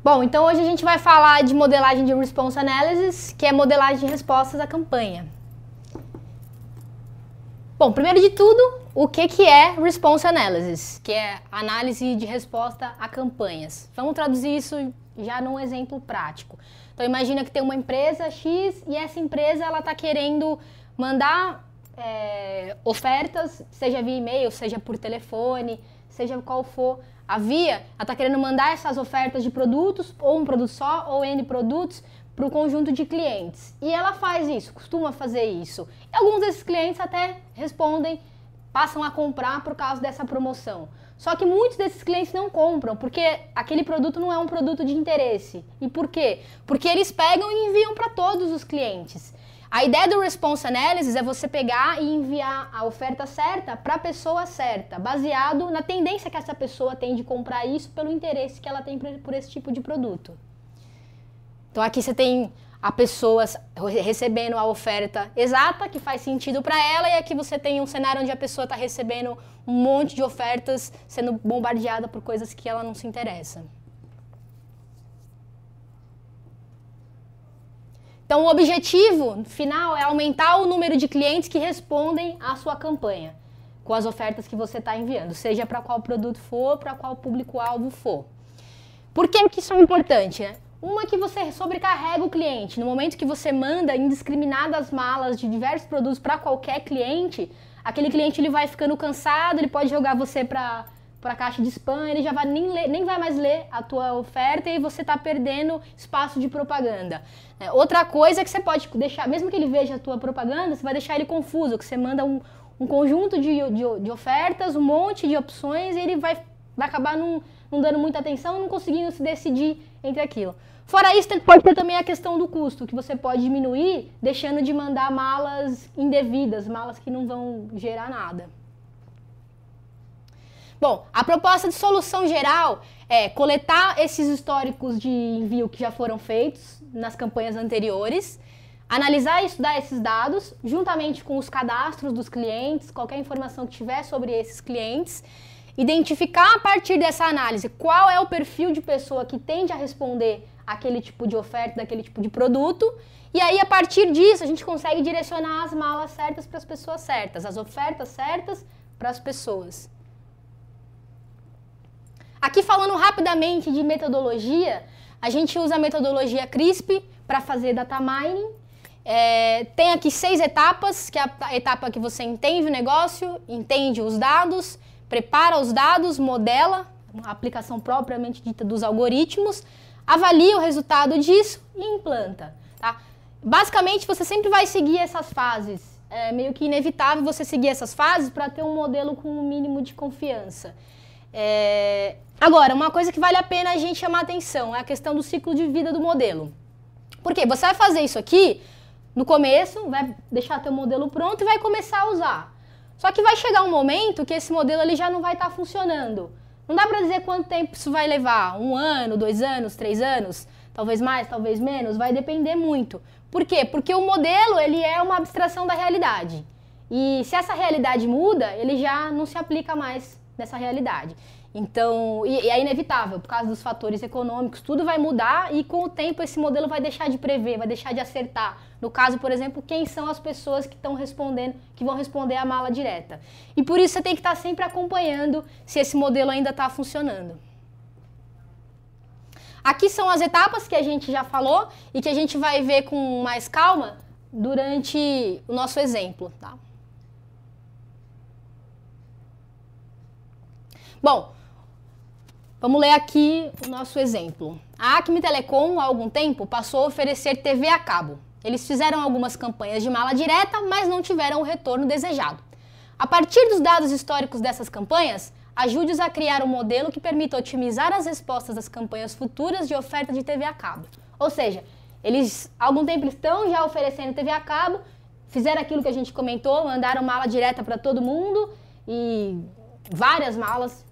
Bom, então hoje a gente vai falar de modelagem de Response Analysis, que é modelagem de respostas à campanha. Bom, primeiro de tudo, o que é Response Analysis, que é análise de resposta a campanhas. Vamos traduzir isso já num exemplo prático. Então imagina que tem uma empresa X e essa empresa ela está querendo mandar ofertas, seja via e-mail, seja por telefone, seja qual for a via, ela está querendo mandar essas ofertas de produtos, ou um produto só, ou N produtos, para o conjunto de clientes. E ela faz isso, costuma fazer isso. E alguns desses clientes até respondem, passam a comprar por causa dessa promoção. Só que muitos desses clientes não compram, porque aquele produto não é um produto de interesse. E por quê? Porque eles pegam e enviam para todos os clientes. A ideia do Response Analysis é você pegar e enviar a oferta certa para a pessoa certa, baseado na tendência que essa pessoa tem de comprar isso pelo interesse que ela tem por esse tipo de produto. Então aqui você tem a pessoa recebendo a oferta exata, que faz sentido para ela, e aqui você tem um cenário onde a pessoa está recebendo um monte de ofertas, sendo bombardeada por coisas que ela não se interessa. Então o objetivo final é aumentar o número de clientes que respondem à sua campanha, com as ofertas que você está enviando, seja para qual produto for, para qual público-alvo for. Por que isso é importante, né? Uma, que você sobrecarrega o cliente. No momento que você manda indiscriminadas malas de diversos produtos para qualquer cliente, aquele cliente ele vai ficando cansado, ele pode jogar você para a caixa de spam, ele já vai nem vai mais ler a tua oferta e você está perdendo espaço de propaganda. Outra coisa é que você pode deixar, mesmo que ele veja a tua propaganda, você vai deixar ele confuso, que você manda um conjunto de ofertas, um monte de opções, e ele vai acabar não dando muita atenção, não conseguindo se decidir entre aquilo. Fora isso, pode ter também a questão do custo, que você pode diminuir deixando de mandar malas indevidas, malas que não vão gerar nada. Bom, a proposta de solução geral é coletar esses históricos de envio que já foram feitos nas campanhas anteriores, analisar e estudar esses dados, juntamente com os cadastros dos clientes, qualquer informação que tiver sobre esses clientes, identificar a partir dessa análise qual é o perfil de pessoa que tende a responder aquele tipo de oferta, daquele tipo de produto, e aí a partir disso a gente consegue direcionar as malas certas para as pessoas certas, as ofertas certas para as pessoas. Aqui falando rapidamente de metodologia, a gente usa a metodologia CRISP para fazer data mining. Tem aqui 6 etapas, que é a etapa que você entende o negócio, entende os dados, prepara os dados, modela a aplicação propriamente dita dos algoritmos, avalia o resultado disso e implanta. Tá? Basicamente, você sempre vai seguir essas fases. É meio que inevitável você seguir essas fases para ter um modelo com um mínimo de confiança. Agora, uma coisa que vale a pena a gente chamar a atenção é a questão do ciclo de vida do modelo. Por quê? Você vai fazer isso aqui no começo, vai deixar teu modelo pronto e vai começar a usar. Só que vai chegar um momento que esse modelo ele já não vai estar funcionando. Não dá para dizer quanto tempo isso vai levar, 1 ano, 2 anos, 3 anos, talvez mais, talvez menos, vai depender muito. Por quê? Porque o modelo ele é uma abstração da realidade. E se essa realidade muda, ele já não se aplica mais nessa realidade. Então, e é inevitável, por causa dos fatores econômicos, tudo vai mudar e com o tempo esse modelo vai deixar de prever, vai deixar de acertar. No caso, por exemplo, quem são as pessoas que estão respondendo, que vão responder a mala direta. E por isso você tem que estar sempre acompanhando se esse modelo ainda está funcionando. Aqui são as etapas que a gente já falou e que a gente vai ver com mais calma durante o nosso exemplo, tá? Bom, vamos ler aqui o nosso exemplo. A Acme Telecom, há algum tempo, passou a oferecer TV a cabo. Eles fizeram algumas campanhas de mala direta, mas não tiveram o retorno desejado. A partir dos dados históricos dessas campanhas, ajude-os a criar um modelo que permita otimizar as respostas das campanhas futuras de oferta de TV a cabo. Ou seja, há algum tempo eles estão já oferecendo TV a cabo, fizeram aquilo que a gente comentou, mandaram mala direta para todo mundo e várias malas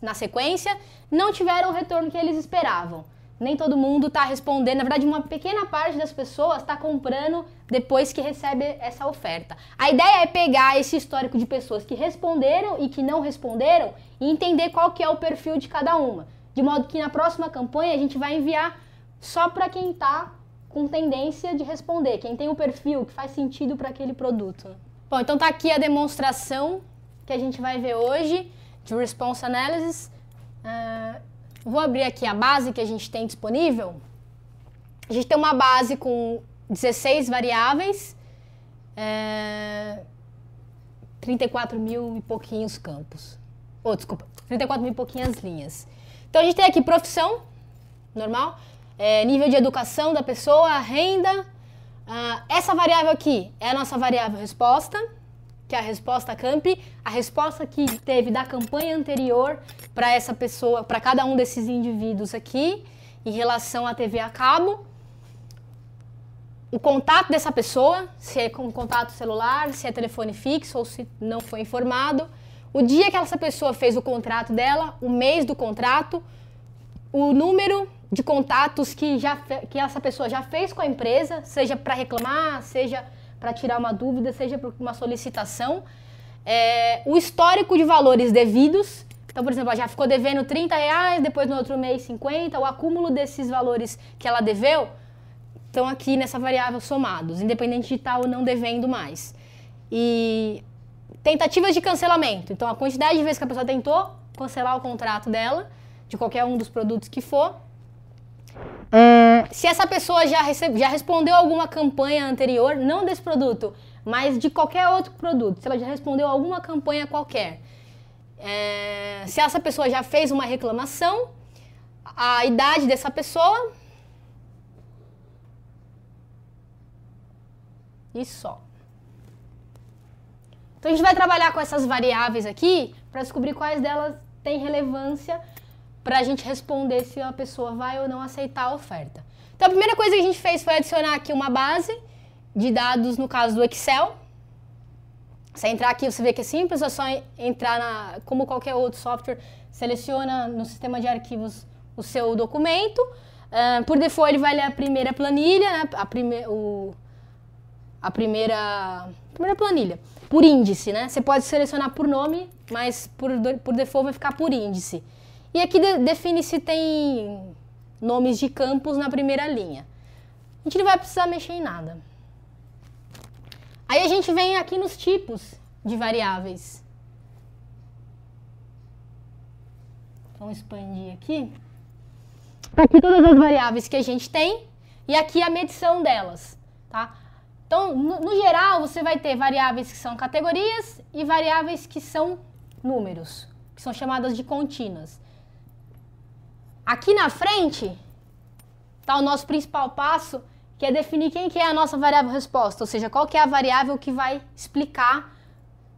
na sequência, não tiveram o retorno que eles esperavam. Nem todo mundo está respondendo, na verdade uma pequena parte das pessoas está comprando depois que recebe essa oferta. A ideia é pegar esse histórico de pessoas que responderam e que não responderam e entender qual que é o perfil de cada uma. de modo que na próxima campanha a gente vai enviar só para quem está com tendência de responder, quem tem o perfil que faz sentido para aquele produto. Bom, então tá aqui a demonstração que a gente vai ver hoje de Response Analysis. Vou abrir aqui a base que a gente tem disponível. A gente tem uma base com 16 variáveis, 34 mil e pouquinhos campos. Desculpa, 34 mil e pouquinhas linhas. Então a gente tem aqui profissão, normal, nível de educação da pessoa, renda. Essa variável aqui é a nossa variável resposta, que é a resposta camp, a resposta que teve da campanha anterior para essa pessoa, para cada um desses indivíduos aqui, em relação à TV a cabo. O contato dessa pessoa, se é com contato celular, se é telefone fixo ou se não foi informado. O dia que essa pessoa fez o contrato dela, o mês do contrato, o número de contatos que essa pessoa já fez com a empresa, seja para reclamar, seja para tirar uma dúvida, seja por uma solicitação. O histórico de valores devidos. Então, por exemplo, ela já ficou devendo R$30, depois no outro mês 50, o acúmulo desses valores que ela deveu estão aqui nessa variável somados, independente de estar ou não devendo mais. E tentativas de cancelamento. Então, a quantidade de vezes que a pessoa tentou cancelar o contrato dela, de qualquer um dos produtos que for. Se essa pessoa já respondeu alguma campanha anterior, não desse produto, mas de qualquer outro produto, se ela já respondeu alguma campanha qualquer. Se essa pessoa já fez uma reclamação, a idade dessa pessoa. E só. Então a gente vai trabalhar com essas variáveis aqui para descobrir quais delas têm relevância para a gente responder se a pessoa vai ou não aceitar a oferta. Então a primeira coisa que a gente fez foi adicionar aqui uma base de dados, no caso do Excel. Você entrar aqui, você vê que é simples, é só entrar como qualquer outro software, seleciona no sistema de arquivos o seu documento. Por default ele vai ler a primeira planilha, né? A primeira planilha, por índice, né? Você pode selecionar por nome, mas por default vai ficar por índice. E aqui define se tem nomes de campos na primeira linha. A gente não vai precisar mexer em nada. Aí a gente vem aqui nos tipos de variáveis. Vamos expandir aqui. Aqui todas as variáveis que a gente tem e aqui a medição delas, tá? Então, no geral, você vai ter variáveis que são categorias e variáveis que são números, que são chamadas de contínuas. Aqui na frente está o nosso principal passo, que é definir quem que é a nossa variável resposta, ou seja, qual que é a variável que vai explicar,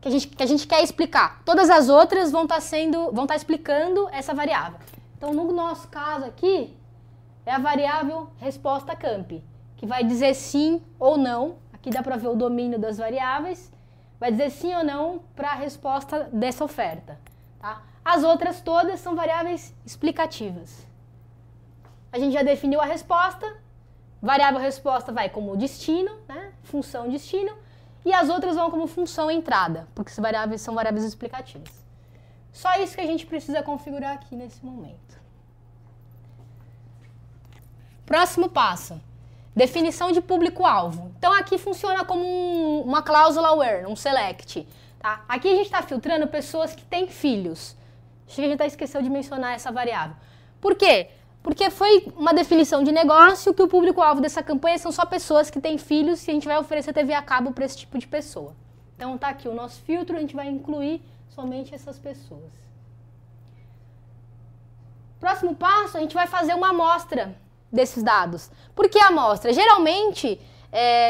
que a gente quer explicar. Todas as outras vão estar explicando essa variável. Então, no nosso caso aqui, é a variável resposta camp, que vai dizer sim ou não. Aqui dá para ver o domínio das variáveis. Vai dizer sim ou não para a resposta dessa oferta. Tá? As outras todas são variáveis explicativas. A gente já definiu a resposta. Variável resposta vai como destino, né? Função destino. E as outras vão como função entrada, porque as variáveis são variáveis explicativas. Só isso que a gente precisa configurar aqui nesse momento. Próximo passo. Definição de público-alvo. Então, aqui funciona como uma cláusula where, um select. Tá? Aqui a gente está filtrando pessoas que têm filhos. Acho que a gente esqueceu de mencionar essa variável. Por quê? Porque foi uma definição de negócio que o público-alvo dessa campanha são só pessoas que têm filhos e a gente vai oferecer TV a cabo para esse tipo de pessoa. Então, tá aqui o nosso filtro, a gente vai incluir somente essas pessoas. Próximo passo, a gente vai fazer uma amostra desses dados. Por que a amostra? Geralmente,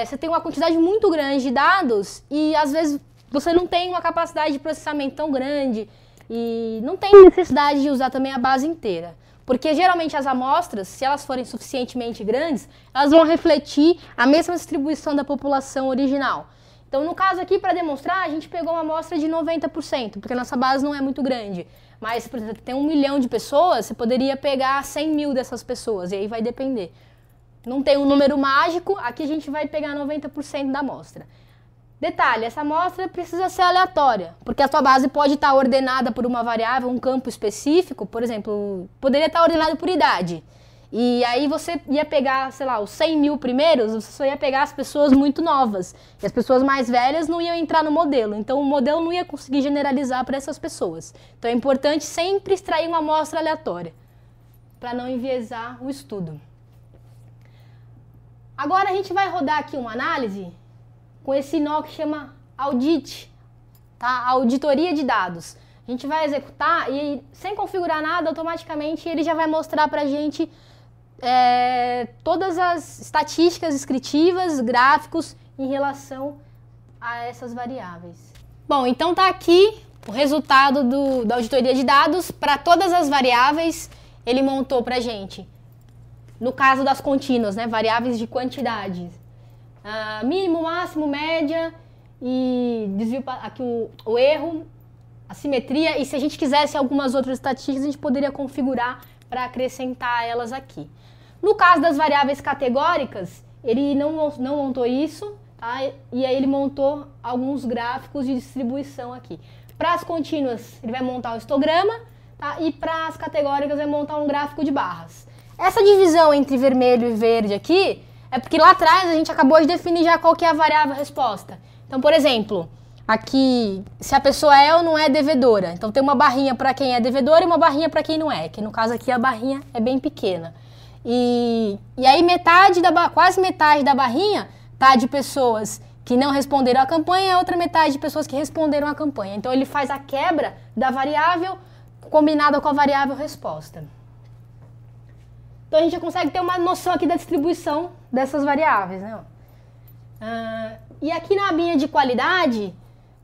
você tem uma quantidade muito grande de dados e, às vezes, você não tem uma capacidade de processamento tão grande e não tem necessidade de usar também a base inteira. Porque, geralmente, as amostras, se elas forem suficientemente grandes, elas vão refletir a mesma distribuição da população original. Então, no caso aqui, para demonstrar, a gente pegou uma amostra de 90%, porque a nossa base não é muito grande. Mas, por exemplo, tem 1 milhão de pessoas, você poderia pegar 100 mil dessas pessoas, e aí vai depender. Não tem um número mágico, aqui a gente vai pegar 90% da amostra. Detalhe, essa amostra precisa ser aleatória, porque a sua base pode estar ordenada por uma variável, um campo específico, por exemplo, poderia estar ordenado por idade. E aí você ia pegar, sei lá, os 100 mil primeiros, você só ia pegar as pessoas muito novas. E as pessoas mais velhas não iam entrar no modelo. Então o modelo não ia conseguir generalizar para essas pessoas. Então é importante sempre extrair uma amostra aleatória, para não enviesar o estudo. Agora a gente vai rodar aqui uma análise com esse nó que chama audit, tá? Auditoria de dados. A gente vai executar e sem configurar nada, automaticamente ele já vai mostrar para a gente todas as estatísticas descritivas, gráficos em relação a essas variáveis. Bom, então tá aqui o resultado da auditoria de dados para todas as variáveis. Ele montou para a gente, no caso das contínuas, né, variáveis de quantidade. Mínimo, máximo, média e desvio aqui o erro, a simetria, e se a gente quisesse algumas outras estatísticas, a gente poderia configurar para acrescentar elas aqui. No caso das variáveis categóricas, ele não montou isso, tá? E aí ele montou alguns gráficos de distribuição aqui. Para as contínuas, ele vai montar um histograma, tá? E para as categóricas, vai montar um gráfico de barras. Essa divisão entre vermelho e verde aqui é porque lá atrás a gente acabou de definir já qual que é a variável resposta. Então, por exemplo, aqui, se a pessoa é ou não é devedora. Então, tem uma barrinha para quem é devedor e uma barrinha para quem não é. Que no caso aqui a barrinha é bem pequena. E aí quase metade da barrinha tá de pessoas que não responderam à campanha e a outra metade de pessoas que responderam à campanha. Então, ele faz a quebra da variável combinada com a variável resposta. Então, a gente já consegue ter uma noção aqui da distribuição dessas variáveis, né? E aqui na abinha de qualidade,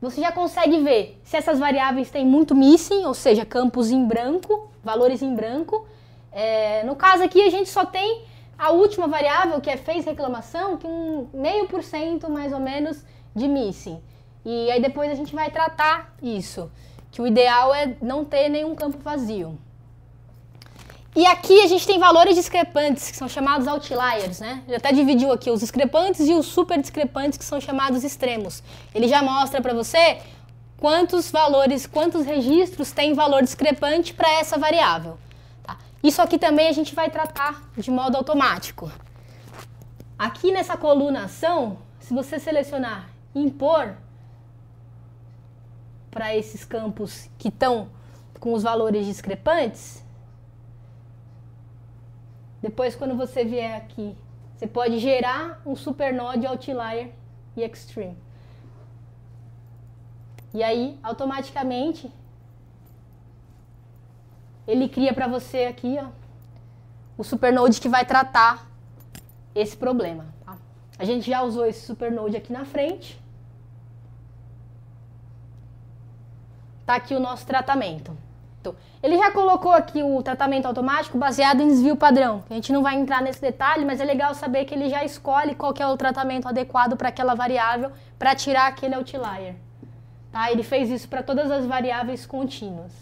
você já consegue ver se essas variáveis têm muito missing, ou seja, campos em branco, valores em branco. No caso aqui, a gente só tem a última variável, que é fez reclamação, que 0,5% mais ou menos de missing. E aí depois a gente vai tratar isso, que o ideal é não ter nenhum campo vazio. E aqui a gente tem valores discrepantes, que são chamados outliers, né? Ele até dividiu aqui os discrepantes e os super discrepantes, que são chamados extremos. Ele já mostra para você quantos registros tem valor discrepante para essa variável. Tá? Isso aqui também a gente vai tratar de modo automático. Aqui nessa coluna ação, se você selecionar impor para esses campos que estão com os valores discrepantes, depois, quando você vier aqui, você pode gerar um supernode, outlier e extreme. E aí, automaticamente, ele cria para você aqui, ó, o supernode que vai tratar esse problema. Tá? A gente já usou esse supernode aqui na frente. Tá aqui o nosso tratamento. Ele já colocou aqui o tratamento automático baseado em desvio padrão. A gente não vai entrar nesse detalhe, mas é legal saber que ele já escolhe qual que é o tratamento adequado para aquela variável para tirar aquele outlier. Tá? Ele fez isso para todas as variáveis contínuas.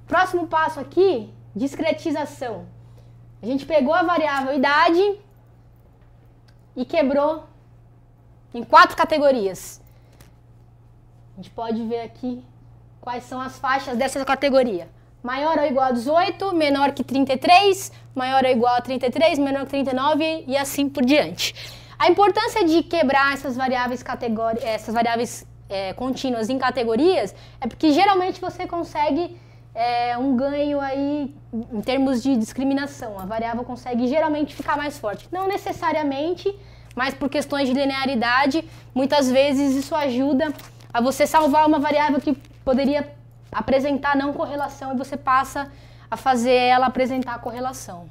Próximo passo aqui, discretização. A gente pegou a variável idade e quebrou em 4 categorias. A gente pode ver aqui quais são as faixas dessa categoria. Maior ou igual a 18, menor que 33, maior ou igual a 33, menor que 39 e assim por diante. A importância de quebrar essas variáveis contínuas em categorias é porque geralmente você consegue um ganho aí em termos de discriminação. A variável consegue geralmente ficar mais forte. Não necessariamente, mas por questões de linearidade, muitas vezes isso ajuda a você salvar uma variável que poderia apresentar não correlação e você passa a fazer ela apresentar correlação.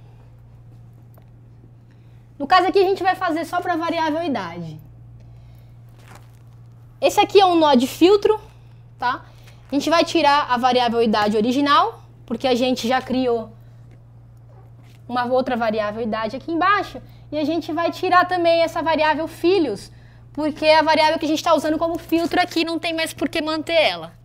No caso aqui a gente vai fazer só para a variável idade. Esse aqui é um nó de filtro, tá? A gente vai tirar a variável idade original, porque a gente já criou uma outra variável idade aqui embaixo, e a gente vai tirar também essa variável filhos, porque é a variável que a gente está usando como filtro aqui, não tem mais por que manter ela.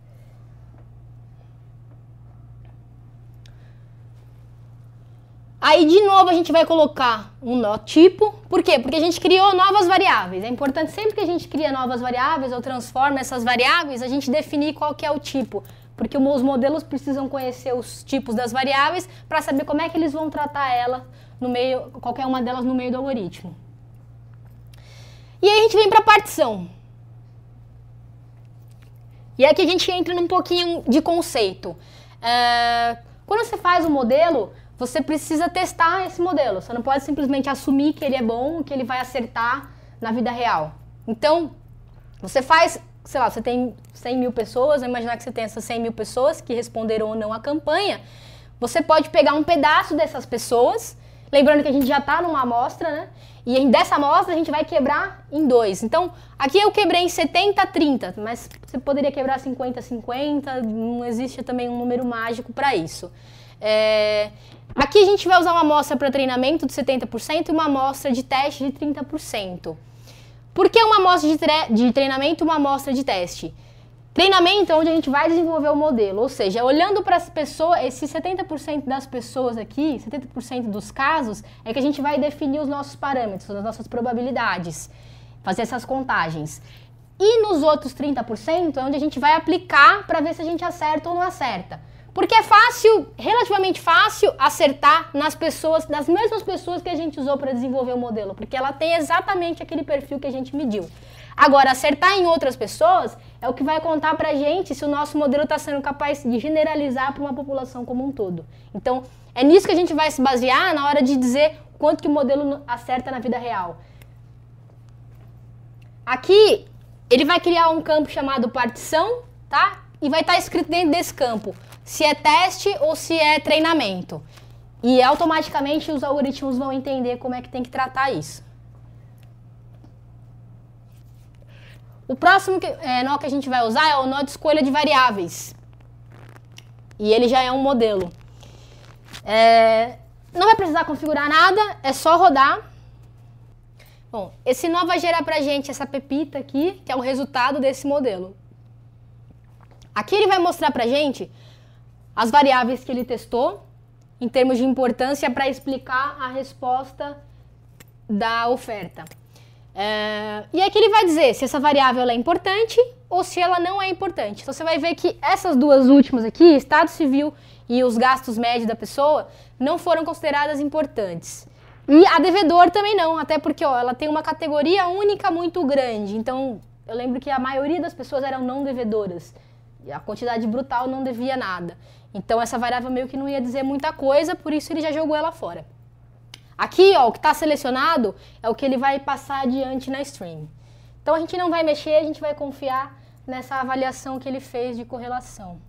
Aí, de novo, a gente vai colocar um nó tipo. Por quê? Porque a gente criou novas variáveis. É importante sempre que a gente cria novas variáveis ou transforma essas variáveis, a gente definir qual que é o tipo. Porque os modelos precisam conhecer os tipos das variáveis para saber como é que eles vão tratar ela no meio, qualquer uma delas no meio do algoritmo. E aí a gente vem para a partição. E aqui a gente entra num pouquinho de conceito. Quando você faz um modelo, você precisa testar esse modelo. Você não pode simplesmente assumir que ele é bom, que ele vai acertar na vida real. Então, você faz, sei lá, você tem 100 mil pessoas, vamos imaginar que você tem essas 100 mil pessoas que responderam ou não à campanha. Você pode pegar um pedaço dessas pessoas, lembrando que a gente já está numa amostra, né? E dessa amostra a gente vai quebrar em 2. Então, aqui eu quebrei em 70-30, mas você poderia quebrar 50-50, não existe também um número mágico para isso. Aqui a gente vai usar uma amostra para treinamento de 70% e uma amostra de teste de 30%. Por que uma amostra de treinamento e uma amostra de teste? Treinamento é onde a gente vai desenvolver o modelo, ou seja, olhando para as pessoas, esses 70% das pessoas aqui, 70% dos casos, é que a gente vai definir os nossos parâmetros, as nossas probabilidades, fazer essas contagens. E nos outros 30% é onde a gente vai aplicar para ver se a gente acerta ou não acerta. Porque é fácil, relativamente fácil, acertar nas pessoas, das mesmas pessoas que a gente usou para desenvolver o modelo, porque ela tem exatamente aquele perfil que a gente mediu. Agora, acertar em outras pessoas é o que vai contar pra gente se o nosso modelo está sendo capaz de generalizar para uma população como um todo. Então, é nisso que a gente vai se basear na hora de dizer quanto que o modelo acerta na vida real. Aqui, ele vai criar um campo chamado partição, tá? E vai estar escrito dentro desse campo se é teste ou se é treinamento. E automaticamente os algoritmos vão entender como é que tem que tratar isso. O próximo nó que a gente vai usar é o nó de escolha de variáveis. E ele já é um modelo. Não vai precisar configurar nada, é só rodar. Bom, esse nó vai gerar pra gente essa pepita aqui, que é o resultado desse modelo. Aqui ele vai mostrar pra gente as variáveis que ele testou, em termos de importância, para explicar a resposta da oferta. E aqui ele vai dizer se essa variável é importante ou se ela não é importante. Então você vai ver que essas duas últimas aqui, estado civil e os gastos médios da pessoa, não foram consideradas importantes. E a devedor também não, até porque ela tem uma categoria única muito grande. Então eu lembro que a maioria das pessoas eram não devedoras. E a quantidade brutal não devia nada. Então essa variável meio que não ia dizer muita coisa, por isso ele já jogou ela fora. Aqui, ó, o que está selecionado é o que ele vai passar adiante na stream. Então a gente não vai mexer, a gente vai confiar nessa avaliação que ele fez de correlação.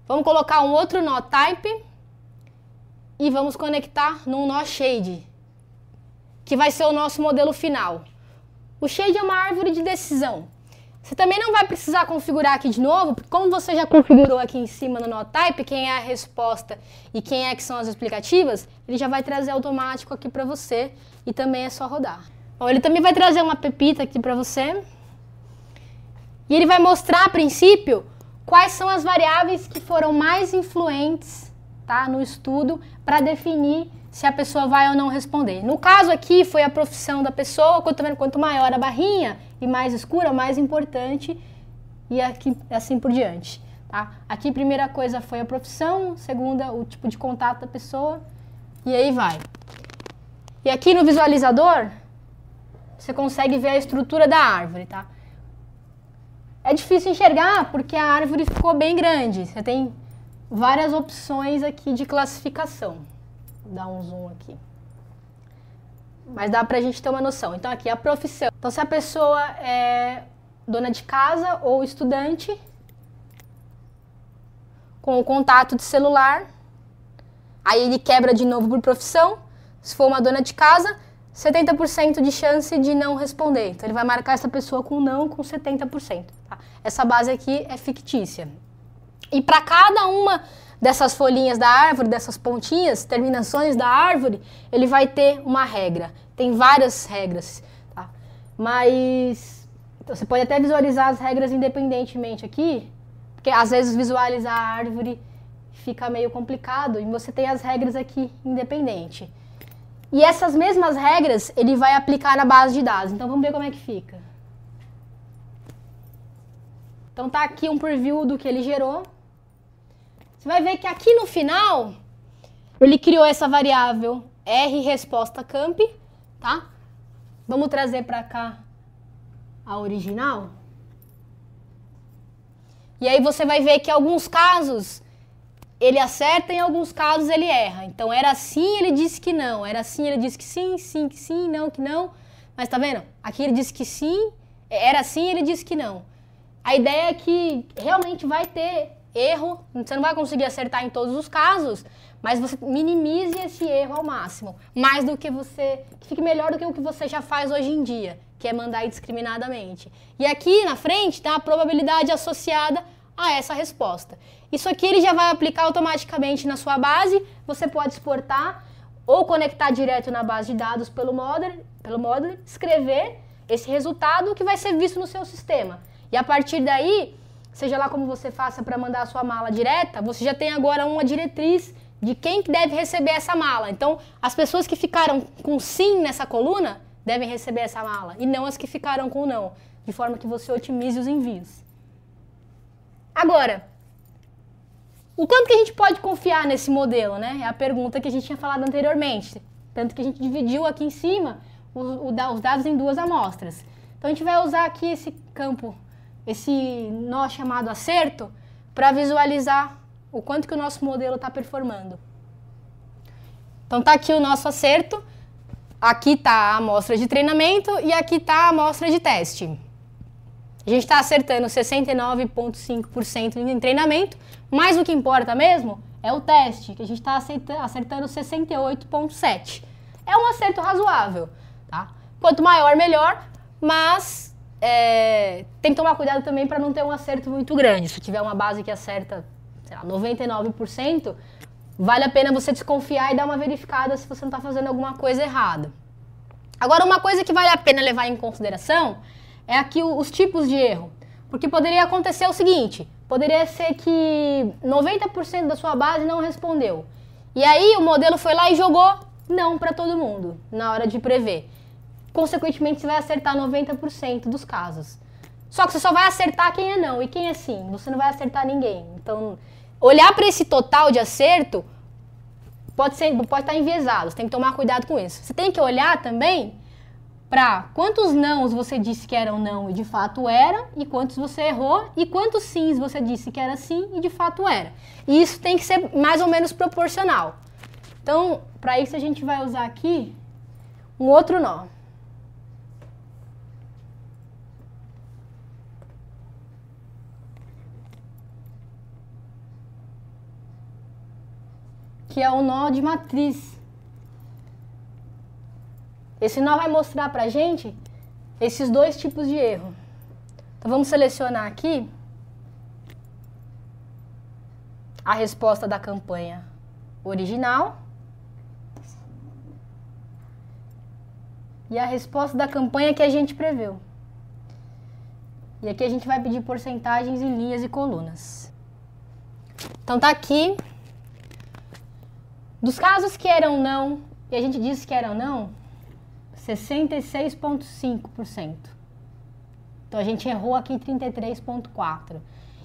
Vamos colocar um outro nó type e vamos conectar num nó shade, que vai ser o nosso modelo final. O shade é uma árvore de decisão. Você também não vai precisar configurar aqui de novo, porque como você já configurou aqui em cima no nó type, quem é a resposta e quem é que são as explicativas, ele já vai trazer automático aqui para você e também é só rodar. Bom, ele também vai trazer uma pepita aqui para você e ele vai mostrar, a princípio, quais são as variáveis que foram mais influentes, tá, no estudo para definir se a pessoa vai ou não responder. No caso aqui, foi a profissão da pessoa, quanto maior a barrinha e mais escura, mais importante, e aqui, assim por diante. Tá? Aqui, primeira coisa foi a profissão, segunda, o tipo de contato da pessoa, e aí vai. E aqui no visualizador, você consegue ver a estrutura da árvore, tá? É difícil enxergar porque a árvore ficou bem grande, você tem várias opções aqui de classificação. Vou dar um zoom aqui. Mas dá pra gente ter uma noção. Então aqui a profissão. Então se a pessoa é dona de casa ou estudante, com o contato de celular, aí ele quebra de novo por profissão. Se for uma dona de casa, 70% de chance de não responder. Então ele vai marcar essa pessoa com não com 70%. Tá? Essa base aqui é fictícia. E para cada uma dessas folhinhas da árvore, dessas pontinhas, terminações da árvore, ele vai ter uma regra. Tem várias regras, tá? Mas então, você pode até visualizar as regras independentemente aqui, porque às vezes visualizar a árvore fica meio complicado e você tem as regras aqui independente. E essas mesmas regras ele vai aplicar na base de dados. Então vamos ver como é que fica. Então tá aqui um preview do que ele gerou. Você vai ver que aqui no final ele criou essa variável rRespostaCamp, tá? Vamos trazer para cá a original. E aí você vai ver que em alguns casos ele acerta, em alguns casos ele erra. Então era assim, ele disse que não. Era assim, ele disse que sim, sim, que sim, não, que não. Mas tá vendo? Aqui ele disse que sim, era assim, ele disse que não. A ideia é que realmente vai ter erro, você não vai conseguir acertar em todos os casos, mas você minimize esse erro ao máximo. Mais do que você, que fique melhor do que o que você já faz hoje em dia, que é mandar indiscriminadamente. E aqui na frente tem a probabilidade associada a essa resposta. Isso aqui ele já vai aplicar automaticamente na sua base, você pode exportar ou conectar direto na base de dados pelo Modeler, escrever esse resultado que vai ser visto no seu sistema. E a partir daí, seja lá como você faça para mandar a sua mala direta, você já tem agora uma diretriz de quem que deve receber essa mala. Então, as pessoas que ficaram com sim nessa coluna devem receber essa mala, e não as que ficaram com não, de forma que você otimize os envios. Agora, o quanto que a gente pode confiar nesse modelo, né? É a pergunta que a gente tinha falado anteriormente. Tanto que a gente dividiu aqui em cima os dados em duas amostras. Então, a gente vai usar aqui esse campo, esse nó chamado acerto, para visualizar o quanto que o nosso modelo está performando. Então, está aqui o nosso acerto, aqui está a amostra de treinamento e aqui está a amostra de teste. A gente está acertando 69,5% em treinamento, mas o que importa mesmo é o teste, que a gente está acertando 68,7%. É um acerto razoável, tá? Quanto maior, melhor, mas tem que tomar cuidado também para não ter um acerto muito grande. Se tiver uma base que acerta, sei lá, 99%, vale a pena você desconfiar e dar uma verificada se você não está fazendo alguma coisa errada. Agora, uma coisa que vale a pena levar em consideração é aqui os tipos de erro. Porque poderia acontecer o seguinte, poderia ser que 90% da sua base não respondeu. E aí o modelo foi lá e jogou não para todo mundo na hora de prever. Consequentemente, você vai acertar 90% dos casos. Só que você só vai acertar quem é não e quem é sim. Você não vai acertar ninguém. Então, olhar para esse total de acerto pode estar enviesado. Você tem que tomar cuidado com isso. Você tem que olhar também para quantos nãos você disse que eram não e de fato era, e quantos você errou, e quantos sims você disse que era sim e de fato era. E isso tem que ser mais ou menos proporcional. Então, para isso a gente vai usar aqui um outro nó. Que é o nó de matriz. Esse nó vai mostrar pra gente esses dois tipos de erro. Então vamos selecionar aqui a resposta da campanha original e a resposta da campanha que a gente preveu. E aqui a gente vai pedir porcentagens em linhas e colunas. Então tá aqui. Dos casos que eram não, e a gente disse que eram não, 66,5%. Então a gente errou aqui 33,4%.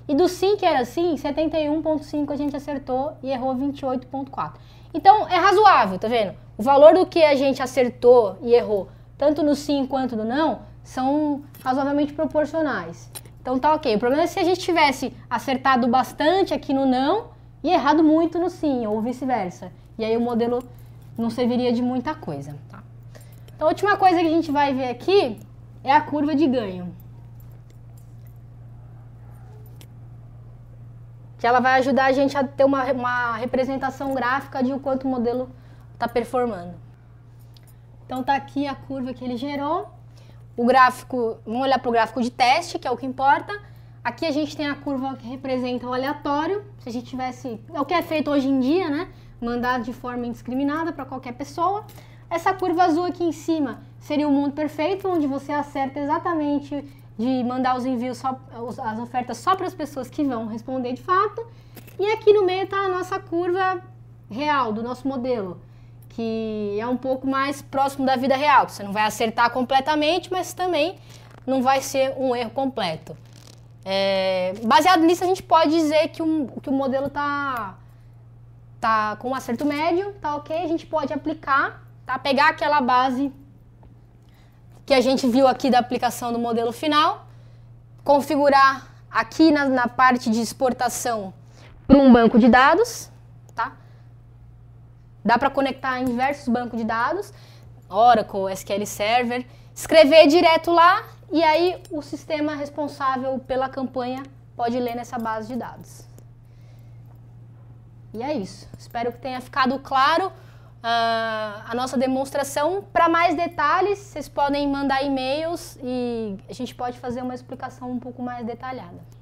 E do sim que era sim, 71,5% a gente acertou e errou 28,4%. Então é razoável, tá vendo? O valor do que a gente acertou e errou, tanto no sim quanto no não, são razoavelmente proporcionais. Então tá ok. O problema é se a gente tivesse acertado bastante aqui no não e errado muito no sim, ou vice-versa. E aí o modelo não serviria de muita coisa, tá? Então a última coisa que a gente vai ver aqui é a curva de ganho. Que ela vai ajudar a gente a ter uma representação gráfica de o quanto o modelo está performando. Então tá aqui a curva que ele gerou. O gráfico, vamos olhar para o gráfico de teste, que é o que importa. Aqui a gente tem a curva que representa o aleatório. Se a gente tivesse, é o que é feito hoje em dia, né? Mandar de forma indiscriminada para qualquer pessoa. Essa curva azul aqui em cima seria o mundo perfeito, onde você acerta exatamente de mandar os envios, as ofertas só para as pessoas que vão responder de fato. E aqui no meio está a nossa curva real do nosso modelo, que é um pouco mais próximo da vida real. Você não vai acertar completamente, mas também não vai ser um erro completo. Baseado nisso, a gente pode dizer que o modelo tá com um acerto médio, tá ok? A gente pode aplicar, tá? Pegar aquela base que a gente viu aqui da aplicação do modelo final, configurar aqui na parte de exportação para um banco de dados, tá? Dá para conectar em diversos bancos de dados, Oracle, SQL Server, escrever direto lá e aí o sistema responsável pela campanha pode ler nessa base de dados. E é isso. Espero que tenha ficado claro a nossa demonstração. Para mais detalhes, vocês podem mandar e-mails e a gente pode fazer uma explicação um pouco mais detalhada.